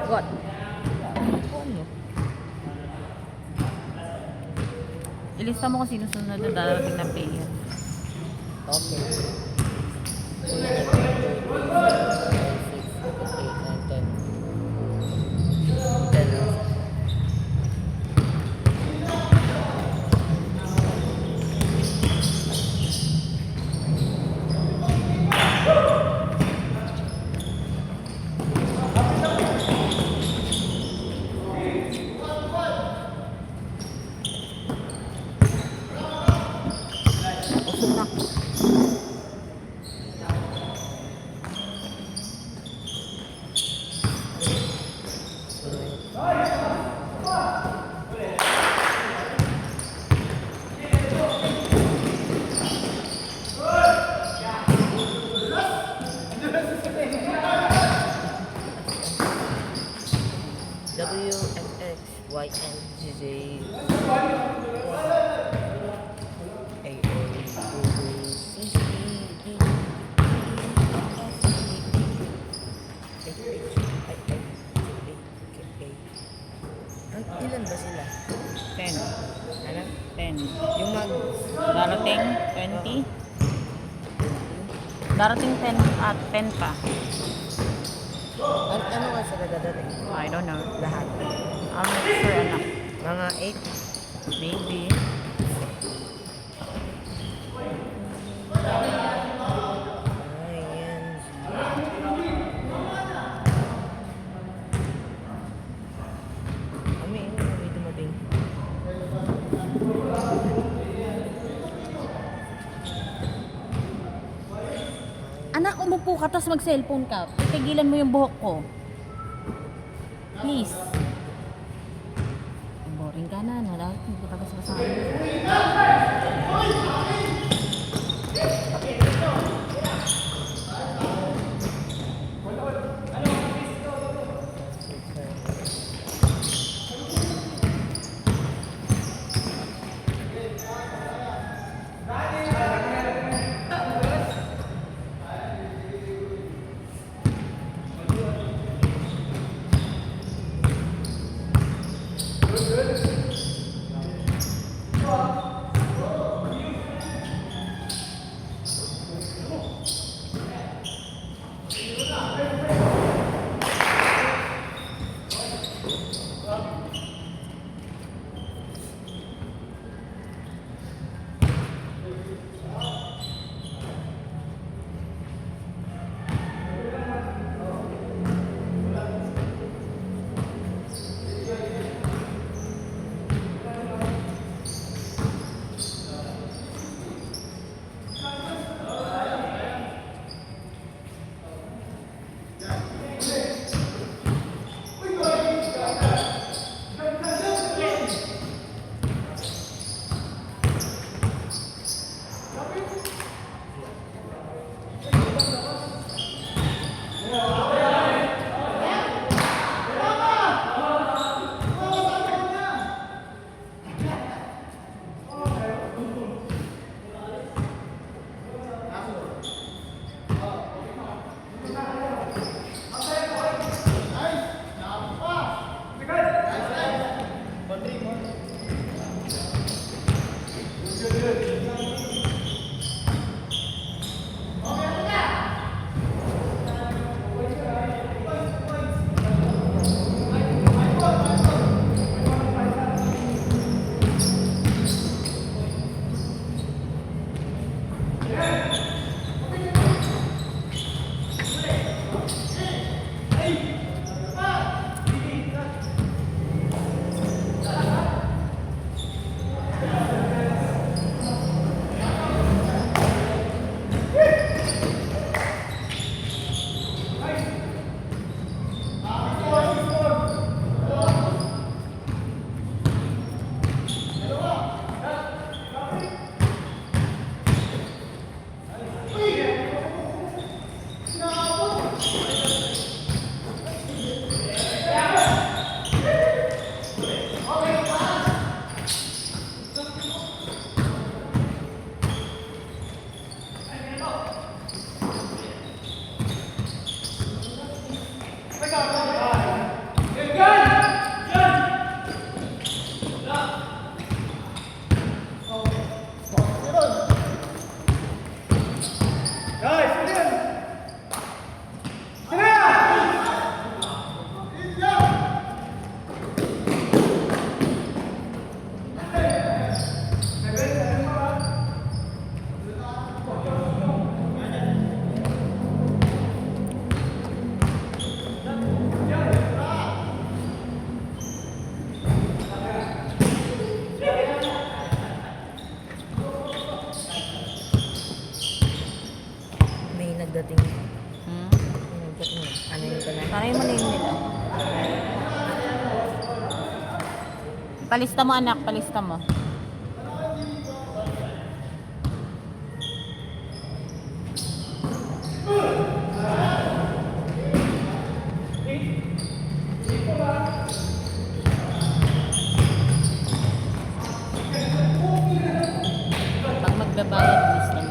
What? Ano? Ilista mo kung sino sunod na darating na player. Okay. 10. WFX YNGJ ilan ba sila? 10. Ano? 10. Yung mag Darating 20. Darating 10 at 10 pa. ano nga sila dadating? I don't know. Lahat. I'm not sure, anak. Mga Maybe. May dumating. Anak, umupo ka tapos mag-cellphone ka. Tigilan mo yung buhok ko. Please. Boring ka na, no? Dahil hindi ka kasama. Ito na. Para mo name nila. Palista mo anak, palista mo. Pag magbabayad, lista mo.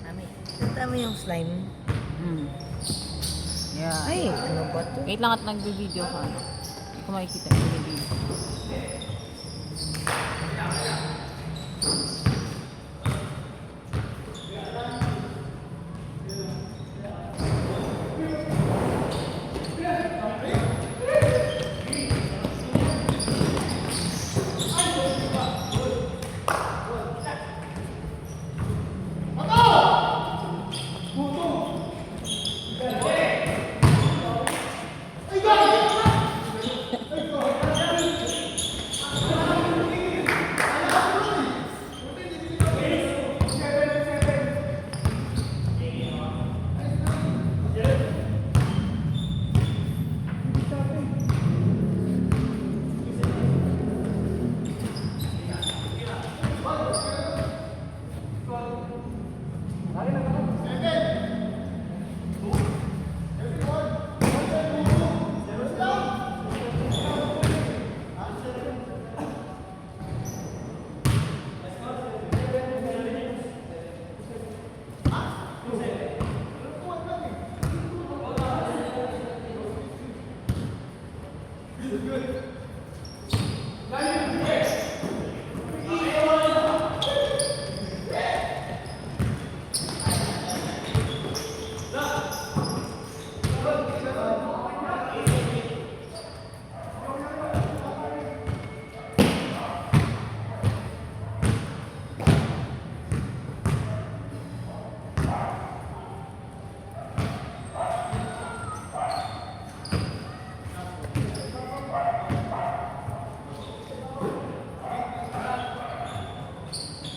Mami, kita mo yung slime. Yeah. Ay, ano ba to? Wait lang at nagbe-video ka. Hindi ko makikita yung video.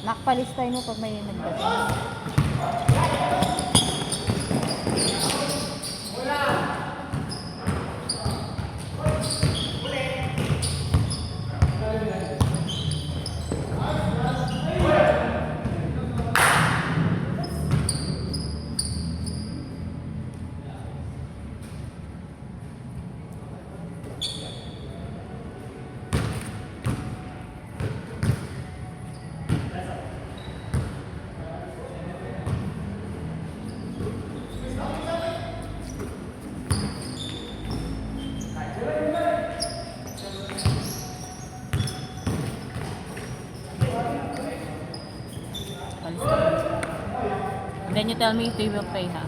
Nakpalistay mo pag may nagdating. Then you tell me if they will pay, ha?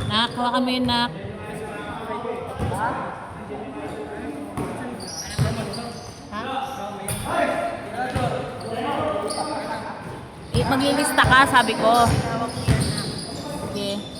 Nak, hawa kami, nak. Maglilista ka, sabi ko. Okay.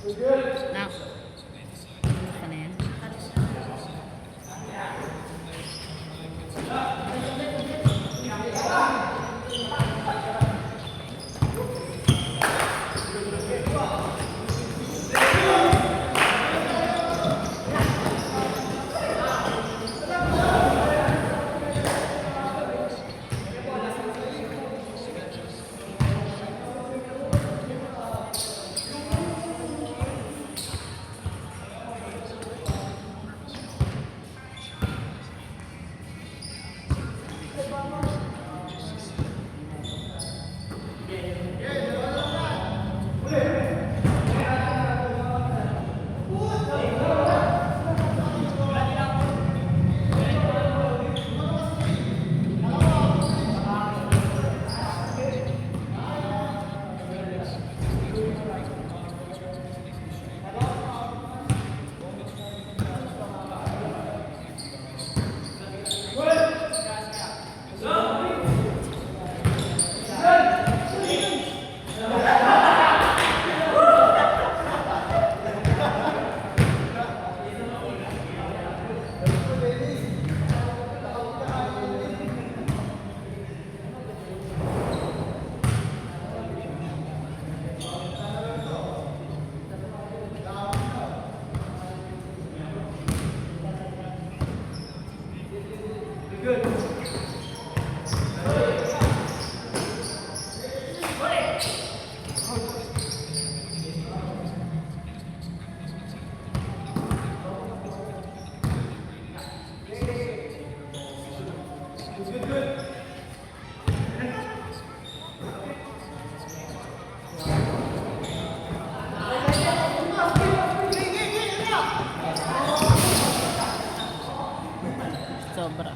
Nak. Gusto na yan. Sobra.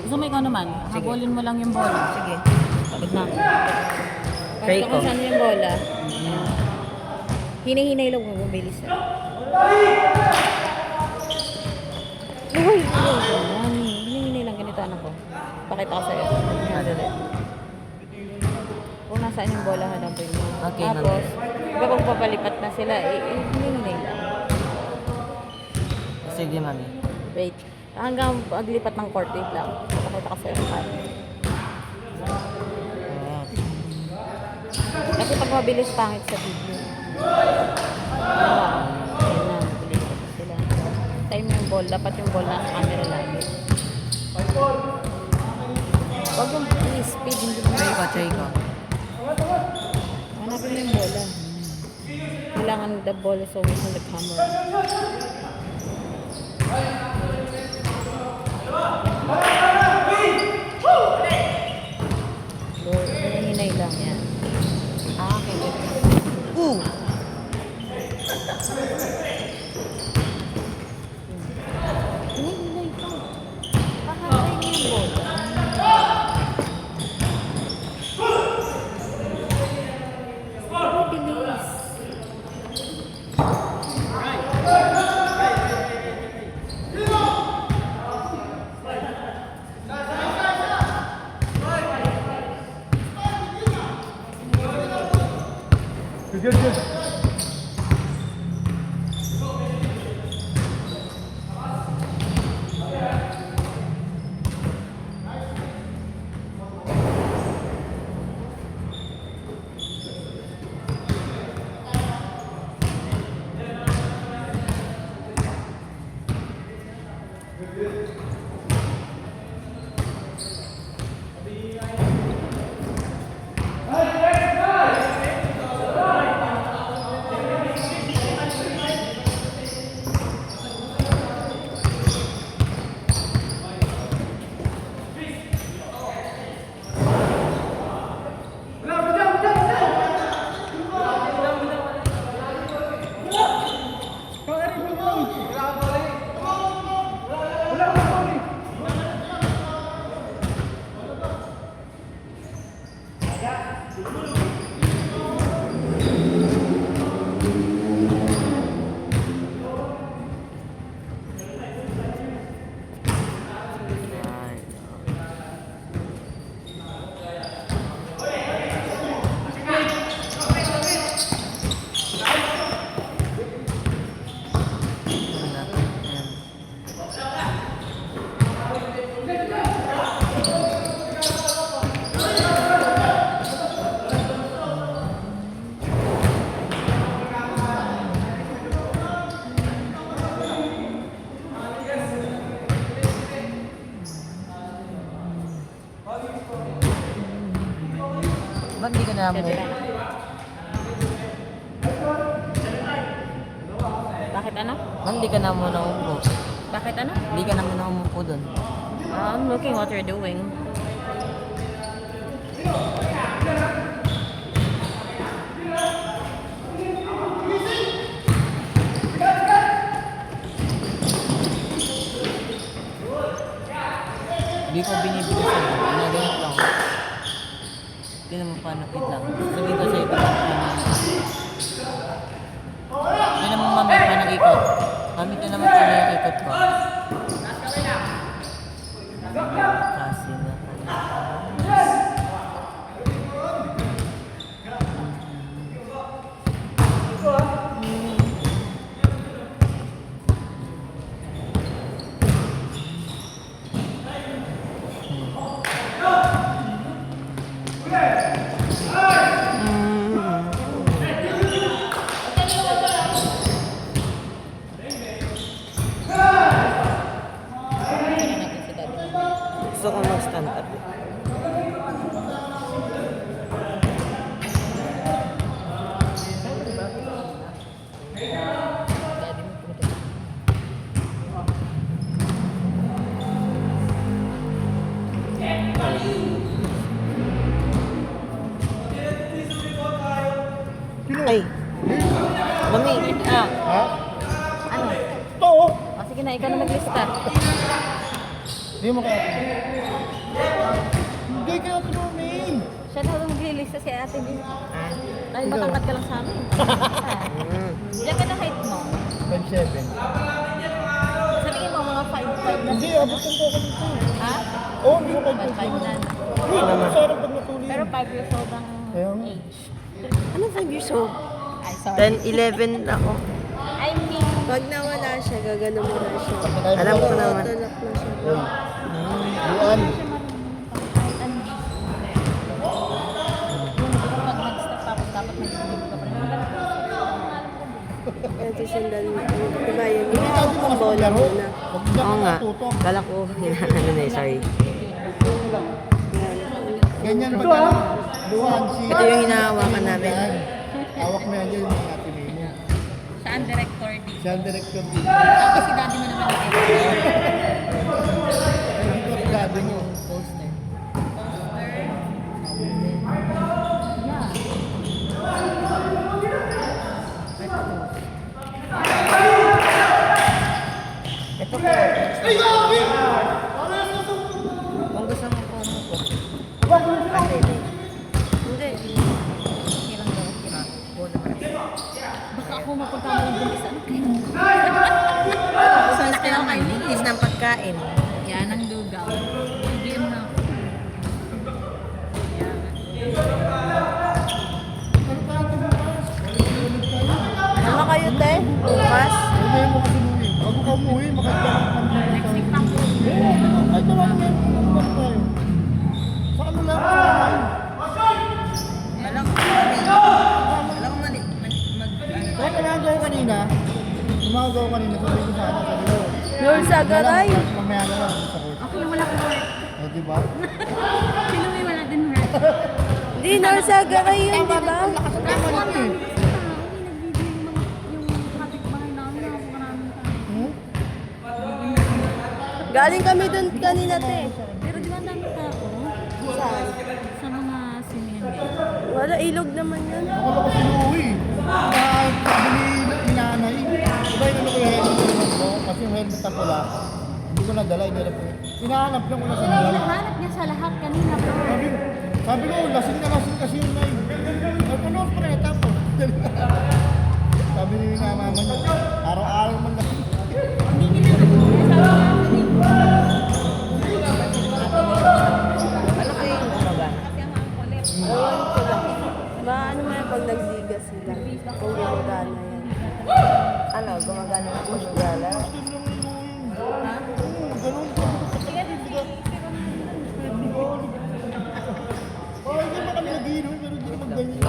Gusto mo ikaw naman? Habulin mo lang yung bola. Sige. Pagod na. Try Pagod ko. kung saan yung bola. Hinahinay lang mo, mabilis na. Uy! Hinahinay lang ganito anak ko. Pakita ko sa'yo. Madali. Kung nasaan yung bola, hanapin mo. Okay, Tapos, iba kung papalipat na sila, hinahinay lang. Sige, mami. Wait. Hanggang paglipat ng court, wait lang. Pakita ko sa'yo. Kasi pag mabilis pangit sa video. Ayun na, mabilis pa sila. Time yung ball. Dapat yung ball nasa camera lagi. Huwag yung speed, hindi mo Try ko. hanapin mo yung bola. Kailangan the ball is always on the camera. Ba't di ka na mo? Bakit ano? Ba't di ka na muna umupo? Bakit ano? Hindi ka na muna umupo doon. I'm looking what you're doing. Hindi ko binibigay sa'yo. Ginaganap lang. Hindi naman panakit lang. Sabihin ko sa'yo, hindi naman mamaya pa nag-ikot. Gamit na naman pala yung ikot ko. Kasi na. Gusto ko mag-stand up. Ay! Mami! Ah! Ha? Ano? Oo. O sige na, ikaw na maglista. Hindi mo kaya. Hindi kaya tumamin. Siya na maglilista si ate din. Dahil Ikaw. matangkad ka lang sa amin. Diyan ka na height mo. 5'7". Sabihin mo mga 5'5 na. Hindi, abot ang ko dito. Ha? Oo, hindi ko 5'5 na. 5'7". Hindi, sarap pag natuloy. Pero 5 years old ang Kaya nga. age. Ano 5 years old? Ay, sorry. 10, 11 ako. I mean, Pag nawala siya, gagano mo na siya. Alam ko naman. Tutulak na siya. Uy. Luan. kahit ano. Pag nag-step tapos dapat nag-step ka pa rin. Kaya susundan mo. Diba yun? Hindi sabi mo kasi Bola laro. muna. Huwag ka Oo nga. matutok. Kala ko, ano na eh, sorry. Ganyan ba lang? Luan, si... Ito yung hinahawakan namin. Yan. Hawak mo yan yun yung ate Mania. Siya ang director din. Siya ang director dito. Tapos si daddy mo naman ang editor. Dito si daddy mo. Poster. Ito po. Kung gusto mo po umupo. Pwede. Hindi. Okay lang daw. Baka ako mapagkamali din sa ano kayo. Sa kaya kayo, ilis ng pagkain. Yan ang lugaw. Game na ako. Yan. ka umuwi, makagdalang ka naman tayo. Oo, kahit na lang yan, mag tayo. Sa ano lang, sa ano. Alam ko mali. Kaya tumawag ako kanina, sabi ko sana, sabi ko. Lord Sagaray. Mamaya na lang, sa court. Ako yung wala ko work. O, diba? Sino may wala din work? Hindi, Lord Sagaray yun, di ba? Ang lakas ang tama nito eh. Yung kapitbahay namin, ako maraming tao. Hmm? Galing kami dun kanina, te. Pero di ba ang daming tao? Saan? Sa mga sinihan. Wala, ilog naman yan. Ako lang kasi inuwi. Sabi ni nanay, iba yung ano ko yung helmet ko, kasi yung helmet na pula, hindi ko nadala, inilap ko. Hinahanap lang ko na sa nila. Hinahanap niya sa lahat kanina bro. Sabi ko, lasing na lasing kasi yun na yun. Ano pa rin, tapos. Sabi ni nga mama niya, araw-araw man lasing. Ano kayo yung ano ba? Ewan ko lang. Ba, ano mo yan pag nagdiga sila? Kung gumagana yan. Ano, gumagana na po siya gala? Ganun ko. Oh, hindi ba kami nag-iinom, pero hindi naman ganyan.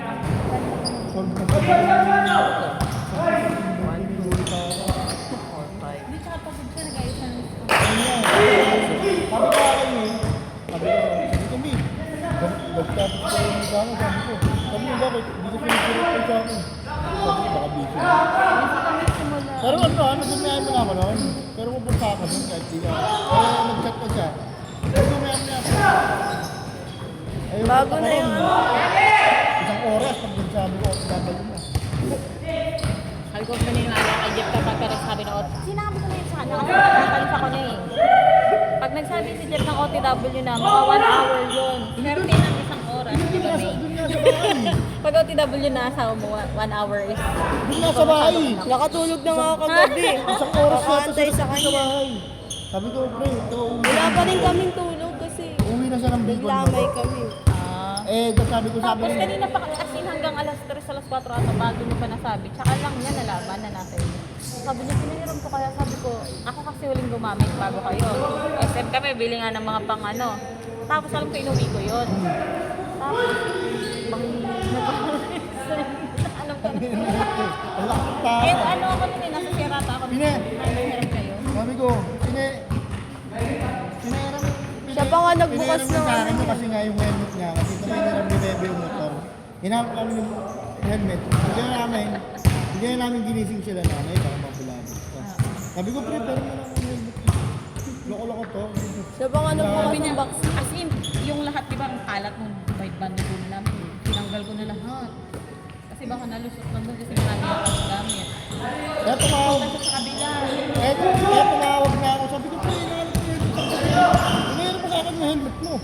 Solve na ba? Hindi siya kapagod siya nag-ayos ng Sabi ko akin eh. Sabi ko, Mi, nagtapos ko yung mukha mo, sabi ko. Sabi mo, bakit? Hindi ko pinipirip ko sa akin. Sabi ko, baka busy. Pero ano, gumayan mo na ako noon. Pero pupunta ako doon kahit di ka. Kaya nag-chat ko siya. Pero gumayan mo na ako. Ayun, Bago punta na ko yung ron. ano. Isang oras, pag dun sabi ko, dapat mo. Sabi ko maniniwala kay Jeff kapag ka nagsabi na sinabi ko na yun sa kanya kasi nakakalis ako na eh. Pag nagsabi si Jeff ng OTW na, mga 1 hour yun. 30 ng isang oras, di ba babe? Doon nga sa bahay. Pag OTW na asawa mo, 1 hour is... Doon nga sa bahay. Nakatulog na nga kagabi. Isang oras na Nakaantay sa kanya. bahay. Sabi ko, pre, ito uwi. Wala pa rin kaming tulog kasi Uwi na siya ng Bicol. lamay kami. Ah. Sabi ko, Tapos kanina pa as in hanggang alas 3, alas 4 ata bago mo pa nasabi. Tsaka lang niya nalaman na nasa iyo. Sabi niya, pinahiram ko kaya sabi ko, ako kasi huling gumamit bago kayo. SM kami, bili nga ng mga pang ano. Tapos alam ko, inuwi ko yun. Tapos, bang alam ko na. Wala kang tao. Eh, ano ako nun eh, nasa Sierrata ako. Pine. Pinahiram kayo. Sabi ko, Siya pa nga nagbukas ng ng sa akin ano. kasi nga yung helmet niya. Kasi ito may niram ni Bebe yung motor. Hinahap namin yung helmet. Hindi na namin ginising sila nanay para mabulado. Sabi ko, pre, pero mo na akong helmet. Loko-loko to. Siya pa nga nagbukas Sabi niya, ng box. as in, yung lahat, di ba, ang kalat nung bike band ko namin, tinanggal ko na lahat. Kasi baka nalusot lang doon kasi marami ako gamit. Kaya tumawag. Kasi sa kabila, Kaya tumawag na ako. Sabi ko, pre, hinahanap ko yung helmet. Hinahanap mo sa akin yung helmet mo.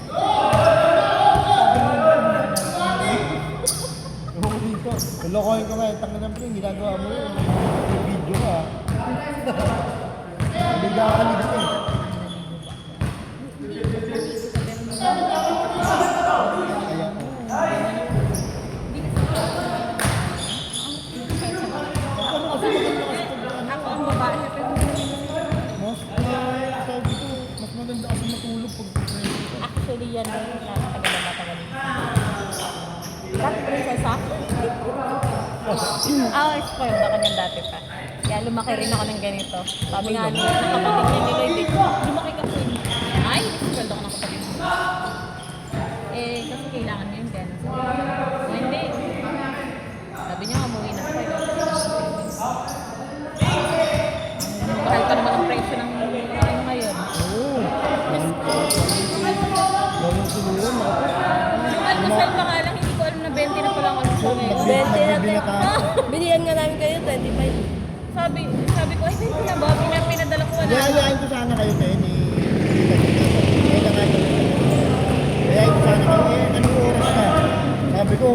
Ewan ko dito. Lokohin ko nga, tanga ng pre, ginagawa mo yun. May video ka. Hindi ka kalibit eh. Kaya ko. Ano kasi maganda kasi pag ano, ako ang babae. Pero sabi ko, mas maganda kasi matulog pag actually, yan ang nakatagal na matagal. Dati prinsesa? Spoiled ako niyan dati pa. Kaya lumaki rin ako ng ganito. Sabi nga nung kapatid niya ni Lloyd, lumaki ka po. Ay, spoiled ako ng kapatid mo. Eh, kasi kailangan niya yung gano'n. So, hindi. Sabi niya, umuwi na siya. Mahal pa naman ang presyo ng ngayon. Oo. Lalo siguro, Yung almusal pa nga lang, hindi ko alam na 20 na pala ang almusal ngayon. 20 na nagbibili tayo. Bilihan nga namin kayo, 25. Sabi ko, ay, 20 na ba? Pinadala ko wala. Yayain ko sana kayo tayo ni Yayain ko sana kayo. Anong oras na? Sabi ko,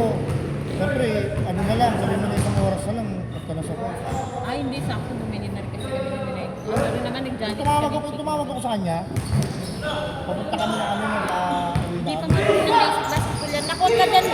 siyempre, ano na lang, sabi mo na isang oras na lang, basta na sa ko. Ay, hindi sakto. Bumili na rin kasi kami ng minay. Ano rin naman, nag-Johnny. Tumawag ako sa kanya. Papunta kami na kami Hindi uwi pa na. nga rin ng basic basketball yan. Nakuha ka dyan